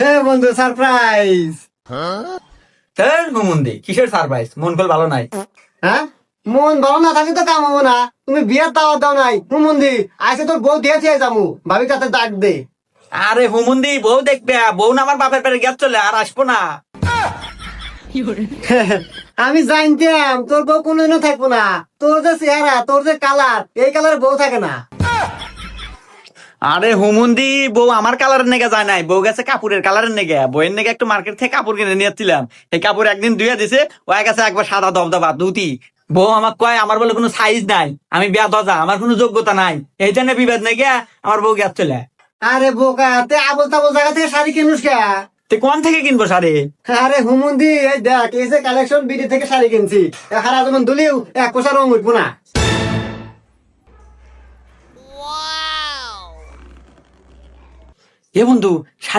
হ্যাঁ বন্ধু, সারপ্রাইজ। হুমুন্দি কিসের সারপ্রাইজ? মন কল ভালো নাই? হ্যাঁ, মন ভালো না থাকলে তো কাম হবো না। তুমি বিয়ার দাওয়াত দাও নাই হুমন্দি, আইসে তোর বউ দিয়ে চেয়ে যামু, ভাবি তাতে ডাক দে। আরে হুমুন্দি, বউ দেখবে, বউ না আমার বাপের পেটে গ্যাস চলে, আর আসবো না। আমি জানতাম তোর বউ কোনদিনও থাকবো না। তোর যে চেহারা, তোর যে কালার, এই কালারের বউ থাকে না। আরে হুমুন্দি, বউ আমার কালারের নেগে যায় নাই, বউ গেছে কাপড়ের কালারের নেগে। বইয়ের নেগে একটু মার্কেট থেকে কাপড় কিনে নিয়েছিলাম, এই কাপড় একদিন ধুয়ে দিছে, ও গেছে একবার সাদা দবদবা ধুতি। বউ আমাক কয় আমার বলে কোনো সাইজ নাই, আমি বিয়া দজা, আমার কোনো যোগ্যতা নাই, এই জন্য বিবাদ নেগে আমার বউ গ্যাস চলে। আরে বোকা, তে আবল তাবল জায়গা থেকে শাড়ি কিনুস কে? তুই কোন থেকে কিনবো শাড়ি? আরে হুমন্দি, এই দেখ, এই যে কালেকশন, বিডি থেকে শাড়ি কিনছি। হারা যেমন দুলিও এক কোষা রং উঠবো না। এ বন্ধু, শাড়ি